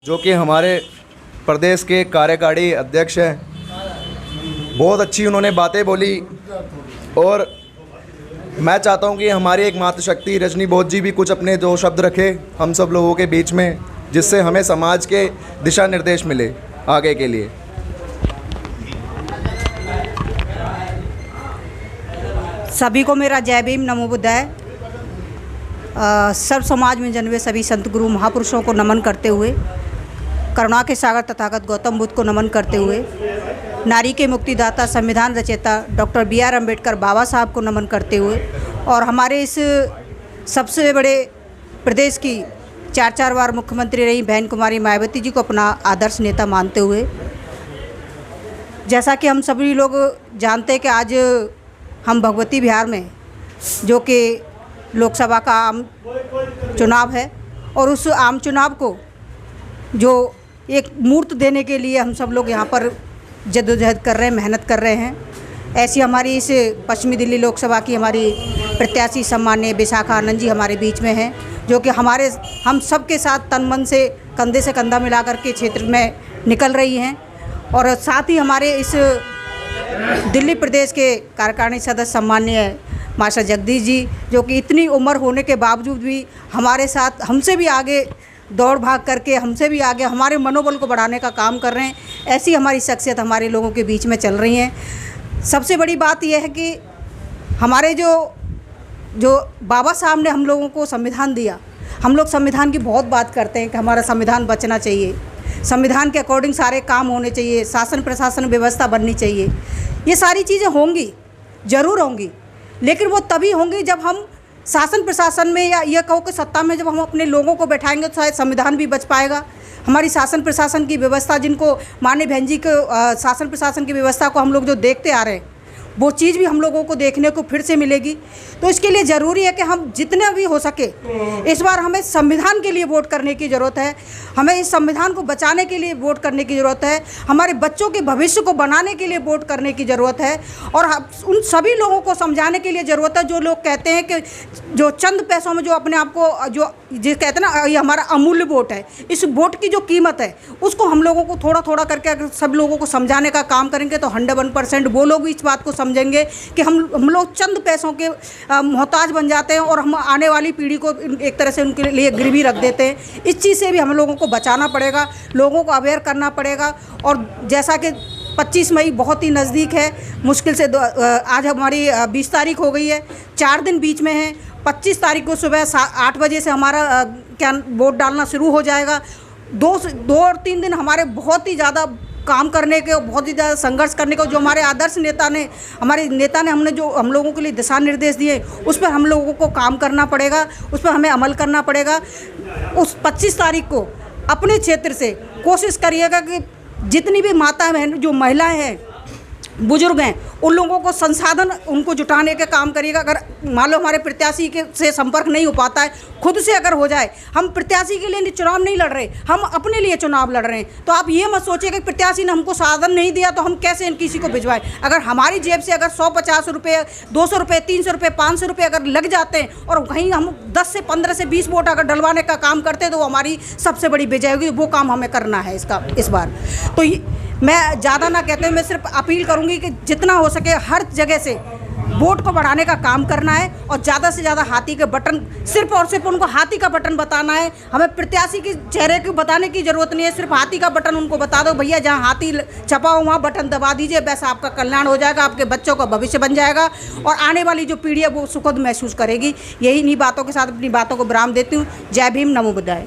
जो कि हमारे प्रदेश के कार्यकारी अध्यक्ष हैं। बहुत अच्छी उन्होंने बातें बोली और मैं चाहता हूं कि हमारी एक मातृशक्ति रजनी बोध जी भी कुछ अपने दो शब्द रखे हम सब लोगों के बीच में, जिससे हमें समाज के दिशा निर्देश मिले आगे के लिए। सभी को मेरा जय भीम नमो बुद्धाय। सर्व समाज में जन्मे सभी संत गुरु महापुरुषों को नमन करते हुए, करुणा के सागर तथागत गौतम बुद्ध को नमन करते हुए, नारी के मुक्तिदाता संविधान रचयिता डॉक्टर B.R. अम्बेडकर बाबा साहब को नमन करते हुए और हमारे इस सबसे बड़े प्रदेश की 4 बार मुख्यमंत्री रही बहन कुमारी मायावती जी को अपना आदर्श नेता मानते हुए, जैसा कि हम सभी लोग जानते हैं कि आज हम भगवती बिहार में जो कि लोकसभा का आम चुनाव है और उस आम चुनाव को जो एक मूर्त देने के लिए हम सब लोग यहाँ पर जद्दोजहद कर रहे हैं, मेहनत कर रहे हैं। ऐसी हमारी इस पश्चिमी दिल्ली लोकसभा की हमारी प्रत्याशी सम्माननीय विशाखा आनंद जी हमारे बीच में हैं, जो कि हम सब के साथ तन मन से कंधा मिला कर के क्षेत्र में निकल रही हैं। और साथ ही हमारे इस दिल्ली प्रदेश के कार्यकारिणी सदस्य सम्माननीय मास्टर जगदीश जी, जो कि इतनी उम्र होने के बावजूद भी हमारे साथ हमसे भी आगे दौड़ भाग करके हमसे भी आगे हमारे मनोबल को बढ़ाने का काम कर रहे हैं। ऐसी हमारी शख्सियत हमारे लोगों के बीच में चल रही हैं। सबसे बड़ी बात यह है कि हमारे जो बाबा साहब ने हम लोगों को संविधान दिया, हम लोग संविधान की बहुत बात करते हैं कि हमारा संविधान बचना चाहिए, संविधान के अकॉर्डिंग सारे काम होने चाहिए, शासन प्रशासन व्यवस्था बननी चाहिए। ये सारी चीज़ें होंगी, ज़रूर होंगी, लेकिन वो तभी होंगी जब हम शासन प्रशासन में या ये कहो कि सत्ता में जब हम अपने लोगों को बैठाएंगे तो शायद संविधान भी बच पाएगा। हमारी शासन प्रशासन की व्यवस्था, जिनको माननीय बहन जी को शासन प्रशासन की व्यवस्था को हम लोग जो देखते आ रहे हैं, वो चीज़ भी हम लोगों को देखने को फिर से मिलेगी। तो इसके लिए ज़रूरी है कि हम जितने भी हो सके इस बार हमें संविधान के लिए वोट करने की ज़रूरत है। हमें इस संविधान को बचाने के लिए वोट करने की ज़रूरत है। हमारे बच्चों के भविष्य को बनाने के लिए वोट करने की ज़रूरत है। और उन सभी लोगों को समझाने के लिए ज़रूरत है जो लोग कहते हैं कि जो चंद पैसों में जो अपने आप को जो कहते हैं ना, ये हमारा अमूल्य वोट है, इस वोट की जो कीमत है उसको हम लोगों को थोड़ा थोड़ा करके अगर सब लोगों को समझाने का काम करेंगे तो 101% वो लोग भी इस बात को समझेंगे कि हम लोग चंद पैसों के मोहताज बन जाते हैं और हम आने वाली पीढ़ी को एक तरह से उनके लिए गिरवी रख देते हैं। इस चीज़ से भी हम लोगों को बचाना पड़ेगा, लोगों को अवेयर करना पड़ेगा। और जैसा कि 25 मई बहुत ही नज़दीक है, मुश्किल से आज हमारी 20 तारीख हो गई है, 4 दिन बीच में है। 25 तारीख को सुबह 8 बजे से हमारा वोट डालना शुरू हो जाएगा। 2 और 3 दिन हमारे बहुत ही ज़्यादा काम करने के, बहुत ही ज़्यादा संघर्ष करने को, जो हमारे आदर्श हमारे नेता ने हमने जो हम लोगों के लिए दिशा निर्देश दिए उस पर हम लोगों को काम करना पड़ेगा, उस पर हमें अमल करना पड़ेगा। उस 25 तारीख को अपने क्षेत्र से कोशिश करिएगा कि जितनी भी माता बहन जो महिलाएं हैं, बुजुर्ग हैं, उन लोगों को संसाधन उनको जुटाने के काम करिएगा। अगर मान लो हमारे प्रत्याशी के से संपर्क नहीं हो पाता है, खुद से अगर हो जाए, हम प्रत्याशी के लिए चुनाव नहीं लड़ रहे, हम अपने लिए चुनाव लड़ रहे हैं, तो आप ये मत सोचिए कि प्रत्याशी ने हमको साधन नहीं दिया तो हम कैसे किसी को भिजवाएं। अगर हमारी जेब से अगर 150 रुपये, 200 रुपये, 300 रुपये, 500 रुपये अगर लग जाते हैं और कहीं हम 10 से 15 से 20 वोट अगर डलवाने का काम करते हैं तो हमारी सबसे बड़ी विजय होगी। वो काम हमें करना है इस बार। तो मैं ज़्यादा ना कहते हुए मैं सिर्फ अपील करूंगी कि जितना हो सके हर जगह से वोट को बढ़ाने का काम करना है और ज़्यादा से ज़्यादा हाथी के बटन, सिर्फ और सिर्फ उनको हाथी का बटन बताना है। हमें प्रत्याशी के चेहरे को बताने की ज़रूरत नहीं है, सिर्फ हाथी का बटन उनको बता दो, भैया जहाँ हाथी छपा हो वहाँ बटन दबा दीजिए, वैसा आपका कल्याण हो जाएगा, आपके बच्चों का भविष्य बन जाएगा और आने वाली जो पीढ़ी है वो सुखद महसूस करेगी। यही इन्हीं बातों के साथ अपनी बातों को विराम देती हूँ। जय भीम, नमो बुद्धाय।